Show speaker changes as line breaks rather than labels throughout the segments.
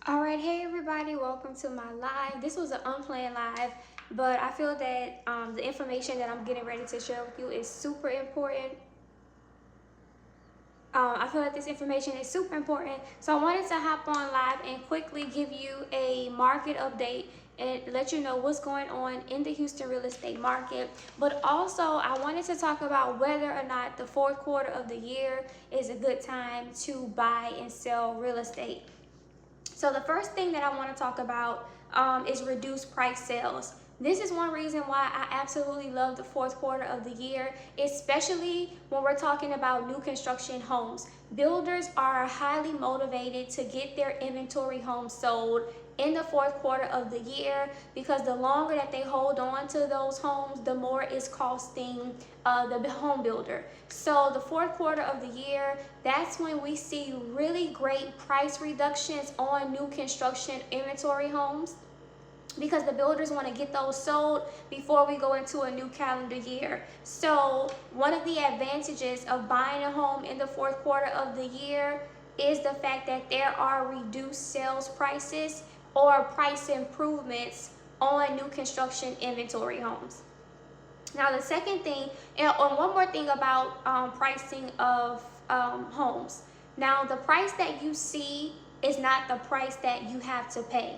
All right, hey everybody, welcome to my live. This was an unplanned live, but I feel that the information that I'm getting ready to share with you is super important. I feel like this information is super important, so I wanted to hop on live and quickly give you a market update and let you know what's going on in the Houston real estate market. But also, I wanted to talk about whether or not the fourth quarter of the year is a good time to buy and sell real estate. So the first thing that I want to talk about is reduced price sales. This is one reason why I absolutely love the fourth quarter of the year, especially when we're talking about new construction homes. Builders are highly motivated to get their inventory homes sold in the fourth quarter of the year, because the longer that they hold on to those homes, the more it's costing the home builder. So the fourth quarter of the year, that's when we see really great price reductions on new construction inventory homes, because the builders want to get those sold before we go into a new calendar year. So one of the advantages of buying a home in the fourth quarter of the year is the fact that there are reduced sales prices or price improvements on new construction inventory homes. Now the second thing, and one more thing about pricing of homes. Now the price that you see is not the price that you have to pay.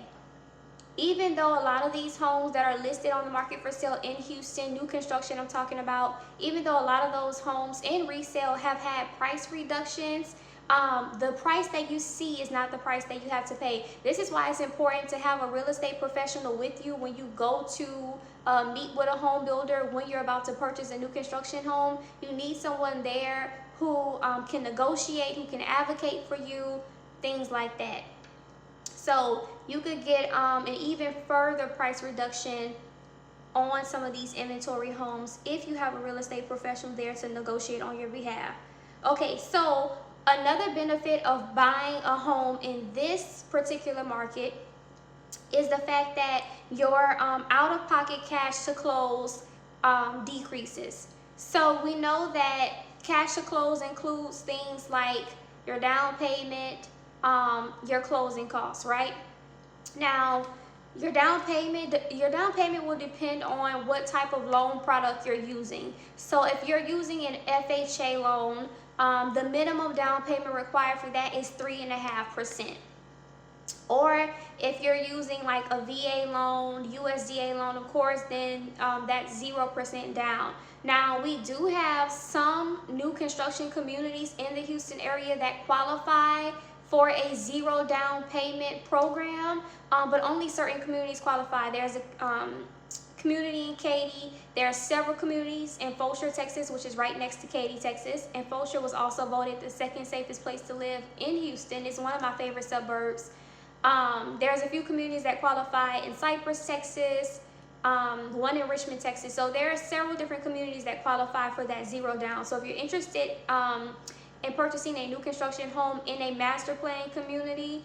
Even though a lot of these homes that are listed on the market for sale in Houston, new construction I'm talking about, even though a lot of those homes in resale have had price reductions, the price that you see is not the price that you have to pay. This is why it's important to have a real estate professional with you when you go to meet with a home builder when you're about to purchase a new construction home. You need someone there who can negotiate, who can advocate for you, things like that. So you could get an even further price reduction on some of these inventory homes if you have a real estate professional there to negotiate on your behalf. Okay, so another benefit of buying a home in this particular market is the fact that your out-of-pocket cash to close decreases. So we know that cash to close includes things like your down payment, your closing costs, right? Now, your down payment will depend on what type of loan product you're using. So if you're using an FHA loan, the minimum down payment required for that is 3.5%. Or if you're using like a VA loan, USDA loan, of course, then that's 0% down. Now, we do have some new construction communities in the Houston area that qualify for a zero down payment program, but only certain communities qualify. There's a community in Katy. There are several communities in Fulshear, Texas, which is right next to Katy, Texas. And Fulshear was also voted the second safest place to live in Houston. It's one of my favorite suburbs. There's a few communities that qualify in Cypress, Texas, one in Richmond, Texas. So there are several different communities that qualify for that zero down. So if you're interested in purchasing a new construction home in a master plan community,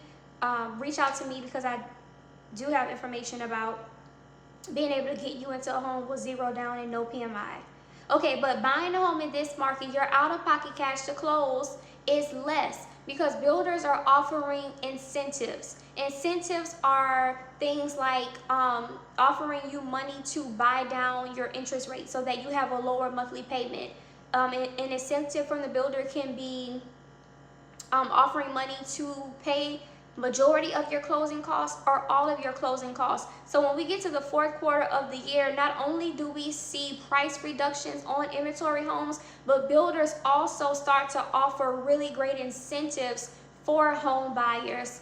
reach out to me, because I do have information about being able to get you into a home with zero down and no PMI. Okay, but buying a home in this market, your out-of-pocket cash to close is less, because builders are offering incentives. Incentives are things like offering you money to buy down your interest rate so that you have a lower monthly payment. An incentive from the builder can be offering money to pay majority of your closing costs or all of your closing costs. So when we get to the fourth quarter of the year, not only do we see price reductions on inventory homes, but builders also start to offer really great incentives for home buyers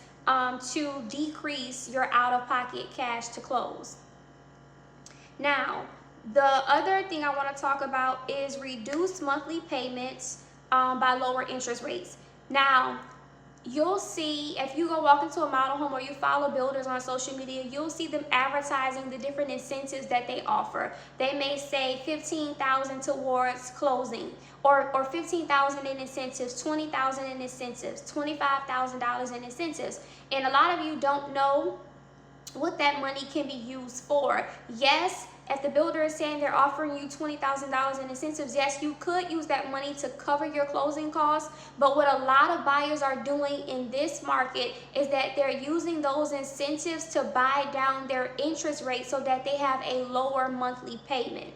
to decrease your out-of-pocket cash to close. Now, the other thing I want to talk about is reduced monthly payments by lower interest rates. Now, you'll see, if you go walk into a model home or you follow builders on social media, you'll see them advertising the different incentives that they offer. They may say $15,000 towards closing, or $15,000 in incentives, $20,000 in incentives, $25,000 in incentives. And a lot of you don't know what that money can be used for. Yes, if the builder is saying they're offering you $20,000 in incentives, yes, you could use that money to cover your closing costs. But what a lot of buyers are doing in this market is that they're using those incentives to buy down their interest rate so that they have a lower monthly payment.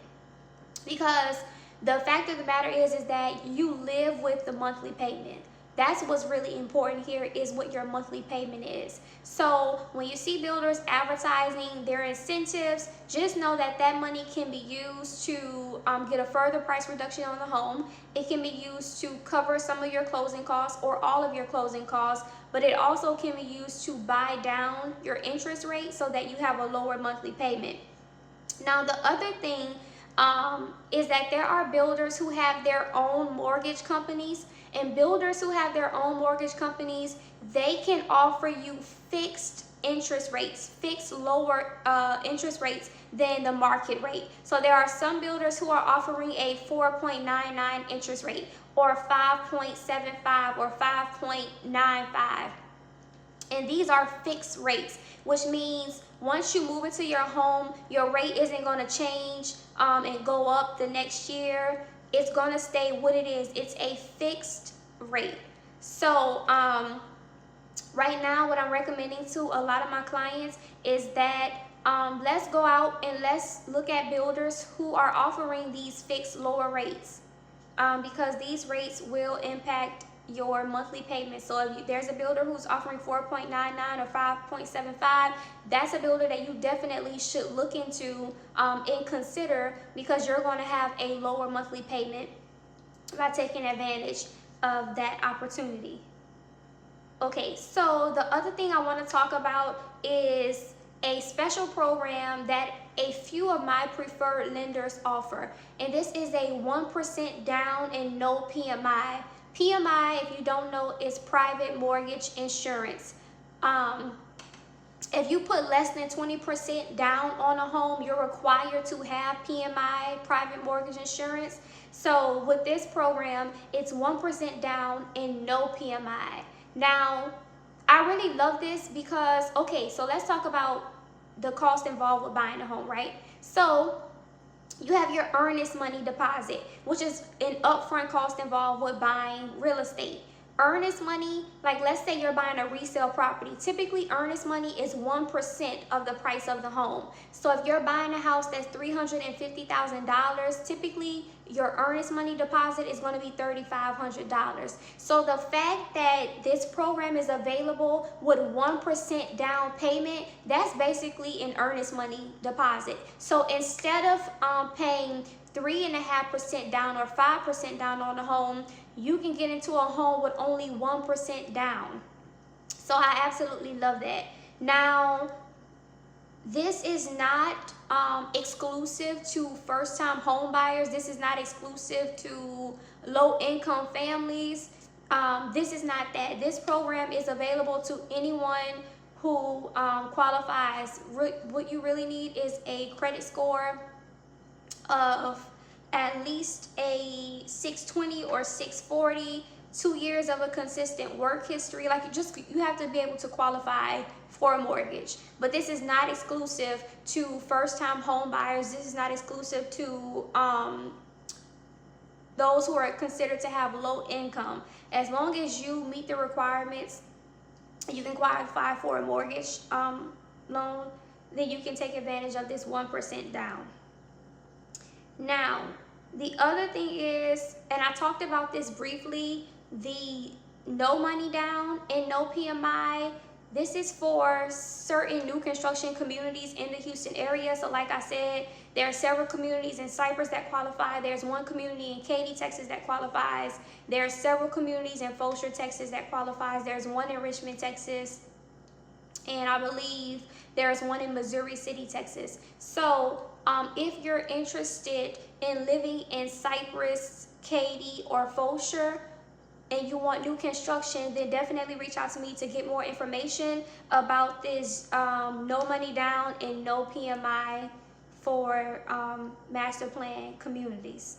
Because the fact of the matter is that you live with the monthly payment. That's what's really important here, is what your monthly payment is. So when you see builders advertising their incentives, just know that that money can be used to get a further price reduction on the home. It can be used to cover some of your closing costs or all of your closing costs, but it also can be used to buy down your interest rate so that you have a lower monthly payment. Now, the other thing is that there are builders who have their own mortgage companies, and builders who have their own mortgage companies, they can offer you fixed interest rates, fixed lower interest rates than the market rate. So there are some builders who are offering a 4.99 interest rate, or 5.75 or 5.95. And these are fixed rates, which means once you move into your home, your rate isn't going to change and go up the next year. It's going to stay what it is. It's a fixed rate. So right now, what I'm recommending to a lot of my clients is that let's go out and let's look at builders who are offering these fixed lower rates, because these rates will impact your monthly payment. So if there's a builder who's offering 4.99 or 5.75, that's a builder that you definitely should look into and consider, because you're going to have a lower monthly payment by taking advantage of that opportunity. Okay, so the other thing I want to talk about is a special program that a few of my preferred lenders offer, and this is a 1% down and no PMI. PMI, if you don't know, is private mortgage insurance. If you put less than 20% down on a home, you're required to have PMI, private mortgage insurance. So with this program, it's 1% down and no PMI. Now, I really love this because, okay, so let's talk about the cost involved with buying a home, right? So you have your earnest money deposit, which is an upfront cost involved with buying real estate. Earnest money, like let's say you're buying a resale property, typically earnest money is 1% of the price of the home. So if you're buying a house that's $350,000, typically your earnest money deposit is going to be $3,500. So the fact that this program is available with 1% down payment, that's basically an earnest money deposit. So instead of paying 3.5% down or 5% down on the home, you can get into a home with only 1% down. So I absolutely love that. Now, this is not exclusive to first-time home buyers. This is not exclusive to low-income families. This is not that. This program is available to anyone who qualifies. What you really need is a credit score of at least a 620 or 640, 2 years of a consistent work history. Like you have to be able to qualify for a mortgage. But this is not exclusive to first-time home buyers. This is not exclusive to those who are considered to have low income. As long as you meet the requirements, you can qualify for a mortgage loan, then you can take advantage of this 1% down. Now, the other thing is, and I talked about this briefly, the no money down and no PMI. This is for certain new construction communities in the Houston area. So like I said, there are several communities in Cypress that qualify. There's one community in Katy, Texas that qualifies. There are several communities in Fulshear, Texas that qualifies. There's one in Richmond, Texas. And I believe there's one in Missouri City, Texas. So if you're interested in living in Cypress, Katy, or Fulshear, and you want new construction, then definitely reach out to me to get more information about this no money down and no PMI for master plan communities.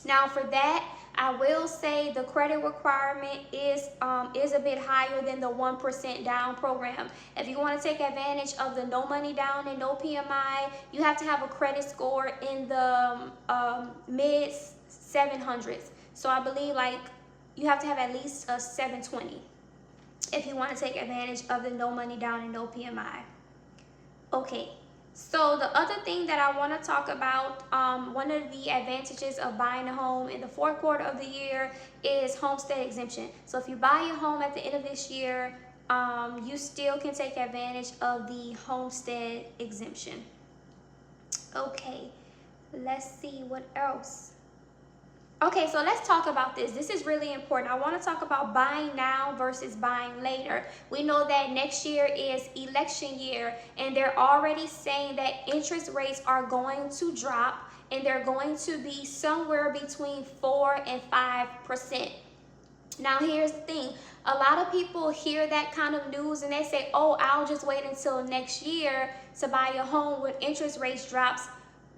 Now for that, I will say the credit requirement is a bit higher than the 1% down program. If you want to take advantage of the no money down and no PMI, you have to have a credit score in the mid 700s. So I believe like you have to have at least a 720 if you want to take advantage of the no money down and no PMI. Okay, so the other thing that I want to talk about, one of the advantages of buying a home in the fourth quarter of the year is homestead exemption. So if you buy a home at the end of this year, you still can take advantage of the homestead exemption. Okay, let's see what else. Okay, so let's talk about this. This is really important. I want to talk about buying now versus buying later. We know that next year is election year, and they're already saying that interest rates are going to drop, and they're going to be somewhere between 4 and 5%. Now, here's the thing. A lot of people hear that kind of news and they say, oh, I'll just wait until next year to buy a home when interest rates drops.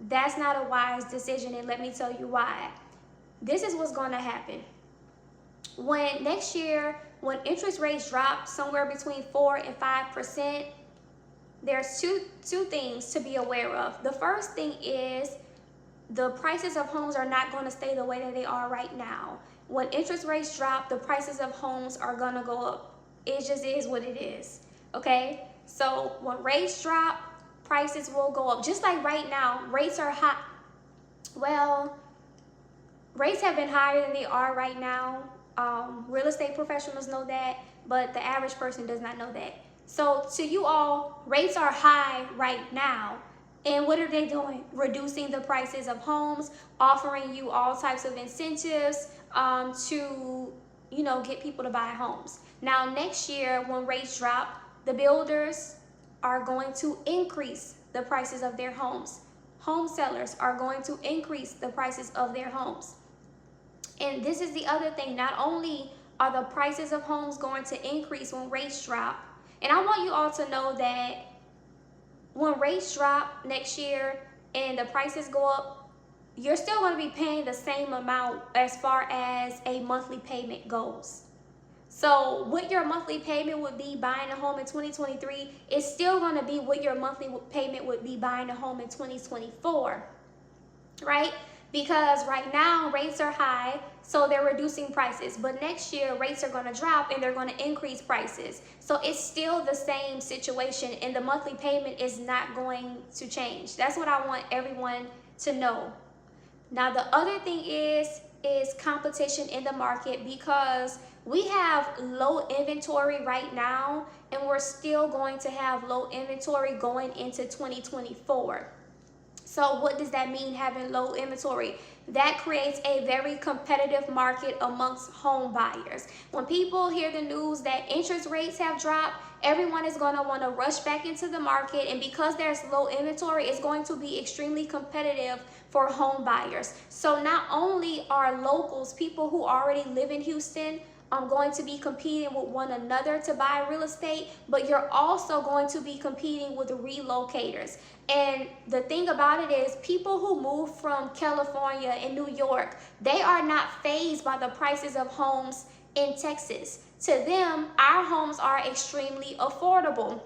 That's not a wise decision, and let me tell you why. This is what's going to happen. When next year, when interest rates drop somewhere between 4 and 5%, there's two things to be aware of. The first thing is the prices of homes are not going to stay the way that they are right now. When interest rates drop, the prices of homes are going to go up. It just is what it is. Okay? So when rates drop, prices will go up. Just like right now, rates are high. Well, rates have been higher than they are right now. Real estate professionals know that, but the average person does not know that. So to you all, rates are high right now. And what are they doing? Reducing the prices of homes, offering you all types of incentives to, get people to buy homes. Now, next year, when rates drop, the builders are going to increase the prices of their homes. Home sellers are going to increase the prices of their homes. And this is the other thing. Not only are the prices of homes going to increase when rates drop, and I want you all to know that when rates drop next year and the prices go up, you're still going to be paying the same amount as far as a monthly payment goes. So what your monthly payment would be buying a home in 2023 is still going to be what your monthly payment would be buying a home in 2024, right? Because right now rates are high, so they're reducing prices. But next year rates are going to drop and they're going to increase prices. So it's still the same situation, and the monthly payment is not going to change. That's what I want everyone to know. Now, the other thing is competition in the market, because we have low inventory right now, and we're still going to have low inventory going into 2024. So what does that mean, having low inventory? That creates a very competitive market amongst home buyers. When people hear the news that interest rates have dropped, everyone is going to want to rush back into the market. And because there's low inventory, it's going to be extremely competitive for home buyers. So not only are locals, people who already live in Houston, going to be competing with one another to buy real estate, but you're also going to be competing with relocators. And the thing about it is, people who move from California and New York, they are not fazed by the prices of homes in Texas. To them, our homes are extremely affordable,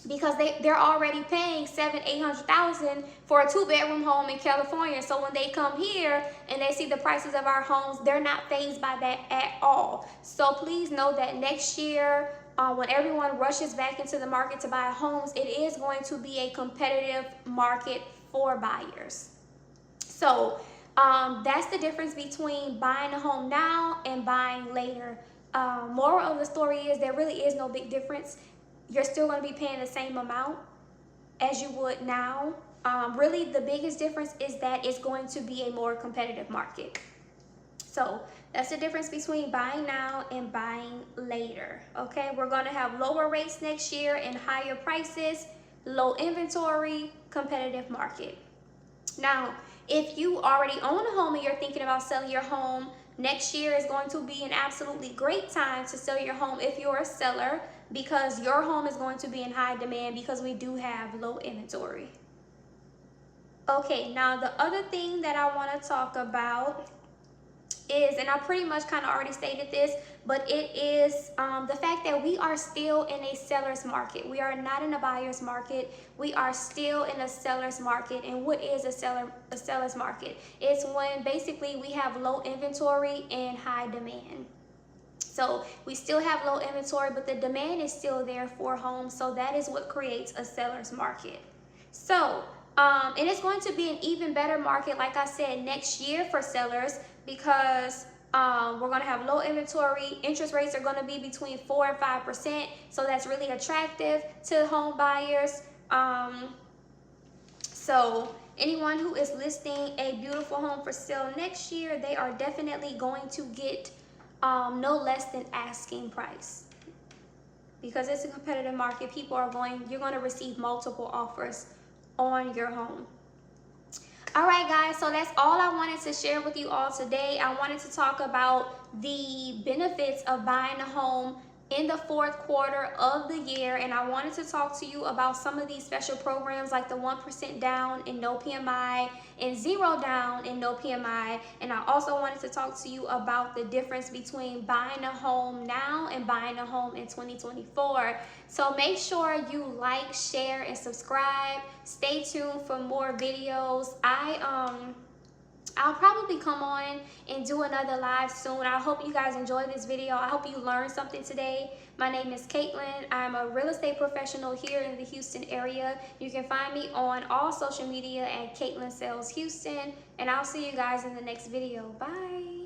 because they're already paying $700,000-800,000 for a 2-bedroom home in California. So when they come here and they see the prices of our homes, they're not fazed by that at all. So please know that next year, when everyone rushes back into the market to buy homes, it is going to be a competitive market for buyers. So that's the difference between buying a home now and buying later. Moral of the story is there really is no big difference. You're still going to be paying the same amount as you would now. Really, the biggest difference is that it's going to be a more competitive market. So that's the difference between buying now and buying later. Okay, we're going to have lower rates next year and higher prices, low inventory, competitive market. Now, if you already own a home and you're thinking about selling your home, next year is going to be an absolutely great time to sell your home if you're a seller, because your home is going to be in high demand because we do have low inventory. Okay, now the other thing that I want to talk about is, and I pretty much kind of already stated this, but it is the fact that we are still in a seller's market. We are not in a buyer's market. We are still in a seller's market. And what is a seller's market? It's when basically we have low inventory and high demand. So we still have low inventory, but the demand is still there for homes. So that is what creates a seller's market. So, and it's going to be an even better market, like I said, next year for sellers, because we're going to have low inventory. Interest rates are going to be between 4 and 5%. So that's really attractive to home buyers. So anyone who is listing a beautiful home for sale next year, they are definitely going to get no less than asking price. Because it's a competitive market, you're going to receive multiple offers on your home. All right, guys, so that's all I wanted to share with you all today. I wanted to talk about the benefits of buying a home in the fourth quarter of the year, and I wanted to talk to you about some of these special programs like the 1% down and no PMI and 0 down and no PMI. And I also wanted to talk to you about the difference between buying a home now and buying a home in 2024. So make sure you like, share, and subscribe. Stay tuned for more videos. I'll probably come on and do another live soon. I hope you guys enjoyed this video. I hope you learned something today. My name is Caitlyn. I'm a real estate professional here in the Houston area. You can find me on all social media at Caitlyn Sells Houston. And I'll see you guys in the next video. Bye.